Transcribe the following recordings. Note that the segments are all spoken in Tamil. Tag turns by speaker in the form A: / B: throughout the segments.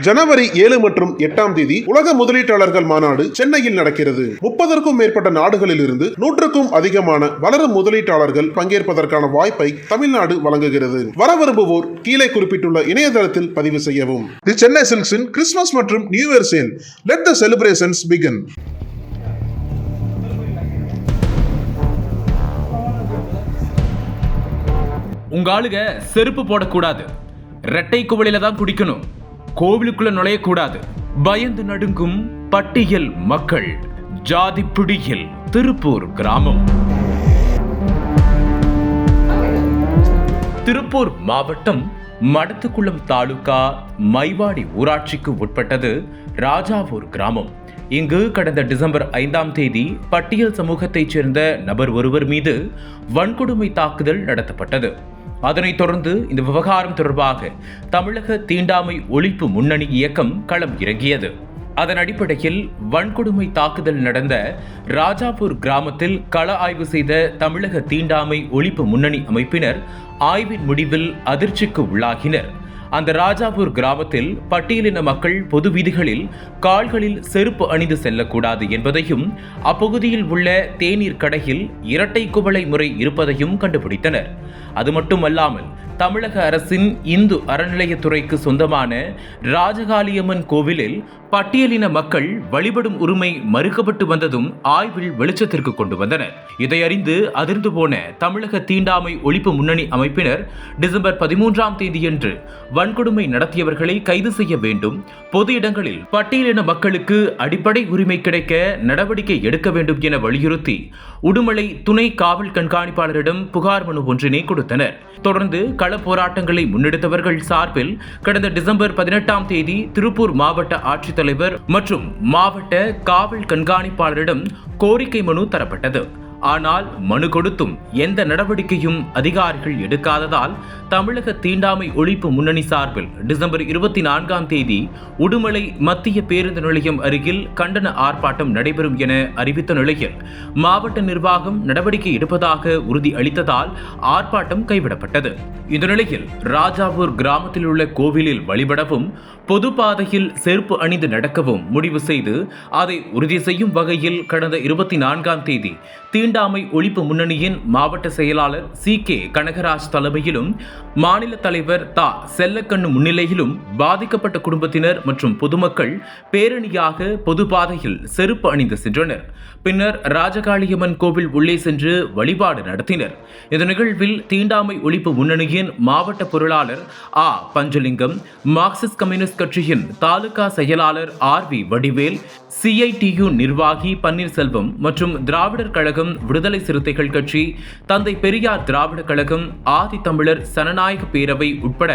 A: ஜனவரி 7 மற்றும் 8ஆம் தேதி உலக முதலீட்டாளர்கள் மாநாடு சென்னையில் நடக்கிறது. 30க்கும் மேற்பட்ட நாடுகளில் இருந்து 100க்கும் அதிகமான வளரும் முதலீட்டாளர்கள் பங்கேற்பதற்கான வாய்ப்பை தமிழ்நாடு வழங்குகிறது. வர விரும்புவோர் கீழே குறிப்பிட்டுள்ள இணையதளத்தில் பதிவு செய்யவும். தி சென்னை சில்க்ஸின் கிறிஸ்துமஸ் மற்றும் new year sale. Let the celebrations begin.
B: உங்க ஆளுங்க செருப்பு போடக்கூடாது, ரெட்டை குவளையில தான் குடிக்கணும், கோவிலுக்குள்ள நுழையக்கூடாது, பயந்து நடுங்கும் பட்டியல் மக்கள். ஜாதி பிடியில் திருப்பூர் கிராமம். திருப்பூர் மாவட்டம் மடத்துக்குளம் தாலுகா மைவாடி ஊராட்சிக்கு உட்பட்டது ராஜாவூர் கிராமம். இங்கு கடந்த டிசம்பர் 5ஆம் தேதி பட்டியல் சமூகத்தைச் சேர்ந்த நபர் ஒருவர் மீது வன்கொடுமை தாக்குதல் நடத்தப்பட்டது. அதனைத் தொடர்ந்து இந்த விவகாரம் தொடர்பாக தமிழக தீண்டாமை ஒழிப்பு முன்னணி இயக்கம் களம் இறங்கியது. அதன் அடிப்படையில் வன்கொடுமை தாக்குதல் நடந்த ராஜாப்பூர் கிராமத்தில் கள ஆய்வு செய்த தமிழக தீண்டாமை ஒழிப்பு முன்னணி அமைப்பினர் ஆய்வின் முடிவில் அதிர்ச்சிக்கு உள்ளாகினர். அந்த ராஜாப்பூர் கிராமத்தில் பட்டியலின மக்கள் பொது வீதிகளில் கால்களில் செருப்பு அணிந்து செல்லக்கூடாது என்பதையும், அப்பகுதியில் உள்ள தேநீர் கடையில் இரட்டை குவளை முறை இருப்பதையும் கண்டுபிடித்தனர். அது மட்டுமல்லாமல் தமிழக அரசின் இந்து அறநிலையத்துறைக்கு சொந்தமான ராஜகாளியம்மன் கோவிலில் பட்டியலின மக்கள் வழிபடும் உரிமை மறுக்கப்பட்டு வந்ததும் ஆய்வில் வெளிச்சத்திற்கு கொண்டு வந்தனர். இதை அறிந்து அதிர்ந்து போன தமிழக தீண்டாமை ஒழிப்பு முன்னணி அமைப்பினர் டிசம்பர் 13ஆம் தேதியன்று வன்கொடுமை நடத்தியவர்களை கைது செய்ய வேண்டும், பொது இடங்களில் பட்டியலின மக்களுக்கு அடிப்படை உரிமை கிடைக்க நடவடிக்கை எடுக்க வேண்டும் என வலியுறுத்தி உடுமலை துணை காவல் கண்காணிப்பாளரிடம் புகார் மனு ஒன்றினை கொடுத்தனர். தொடர்ந்து கள போராட்டங்களை முன்னெடுத்தவர்கள் சார்பில் கடந்த டிசம்பர் 18ஆம் தேதி திருப்பூர் மாவட்ட ஆட்சித்தலைவர் மற்றும் மாவட்ட காவல் கண்காணிப்பாளரிடம் கோரிக்கை மனு தரப்பட்டது. ஆனால் மனு கொடுத்தும் எந்த நடவடிக்கையும் அதிகாரிகள் எடுக்காததால் தமிழக தீண்டாமை ஒழிப்பு முன்னணி சார்பில் டிசம்பர் 24ஆம் தேதி உடுமலை மத்திய பேருந்து நிலையம் அருகில் கண்டன ஆர்ப்பாட்டம் நடைபெறும் என அறிவித்த நிலையில் மாவட்ட நிர்வாகம் நடவடிக்கை எடுப்பதாக உறுதி அளித்ததால் ஆர்ப்பாட்டம் கைவிடப்பட்டது. இந்த நிலையில் ராஜாவூர் கிராமத்தில் உள்ள கோவிலில் வழிபடவும் பொது பாதையில் செருப்பு அணிந்து நடக்கவும் முடிவு செய்து அதை உறுதி செய்யும் வகையில் கடந்த 24ஆம் தேதி தீண்டாமை ஒழிப்பு முன்னணியின் மாவட்ட செயலாளர் CK கனகராஜ் தலைமையிலும் மாநில தலைவர் தா செல்லக்கண்ணு முன்னிலையிலும் பாதிக்கப்பட்ட குடும்பத்தினர் மற்றும் பொதுமக்கள் பேரணியாக பொது பாதையில் செருப்பு அணிந்து சென்றனர். பின்னர் ராஜகாளியம்மன் கோவில் உள்ளே சென்று வழிபாடு நடத்தினர். இந்த நிகழ்வில் தீண்டாமை ஒழிப்பு முன்னணியின் மாவட்ட பொருளாளர் பஞ்சலிங்கம், மார்க்சிஸ்ட் கம்யூனிஸ்ட் கட்சியின் தாலுகா செயலாளர் RV வடிவேல், CITU நிர்வாகி பன்னீர்செல்வம் மற்றும் திராவிடர் கழகம் விடுதலை சிறுத்தைகள் கட்சி, தந்தை பெரியார் திராவிட கழகம், ஆதி தமிழர் சனநாயக பேரவை உட்பட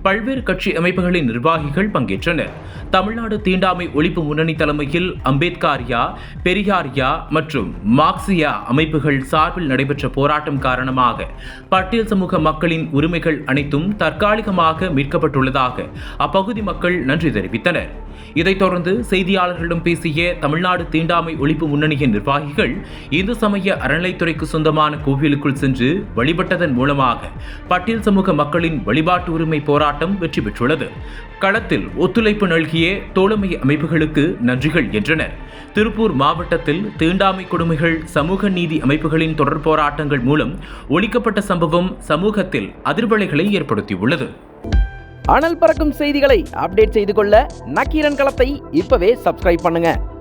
B: பல்வேறு கட்சி அமைப்புகளின் நிர்வாகிகள் பங்கேற்றனர். தமிழ்நாடு தீண்டாமை ஒழிப்பு முன்னணி தலைமையில் அம்பேத்காரியா, பெரியாரியா மற்றும் மார்க்சியா அமைப்புகள் சார்பில் நடைபெற்ற போராட்டம் காரணமாக பட்டியல் சமூக மக்களின் உரிமைகள் அனைத்தும் தற்காலிகமாக மீட்கப்பட்டுள்ளதாக அப்பகுதி மக்கள் நன்றி தெரிவித்தனர். இதைத் தொடர்ந்து செய்தியாளர்களிடம் பேசிய தமிழ்நாடு தீண்டாமை ஒழிப்பு முன்னணியின் நிர்வாகிகள் இந்து சமய அறநிலைத்துறைக்கு சொந்தமான கோவிலுக்குள் சென்று வழிபட்டதன் மூலமாக பட்டியல் சமூக மக்களின் வழிபாட்டு உரிமை போராட்டம் வெற்றி பெற்றுள்ளது. களத்தில் ஒத்துழைப்பு நல்கிய தோழமை அமைப்புகளுக்கு நன்றிகள் என்றனர். திருப்பூர் மாவட்டத்தில் தீண்டாமை கொடுமைகள் சமூக நீதி அமைப்புகளின் தொடர் போராட்டங்கள் மூலம் ஒழிக்கப்பட்ட சம்பவம் சமூகத்தில் அதிர்வலைகளை ஏற்படுத்தியுள்ளது.
C: அனல் பறக்கும் செய்திகளை அப்டேட் செய்து கொள்ள நக்கீரன் களத்தை இப்பவே சப்ஸ்கிரைப் பண்ணுங்க.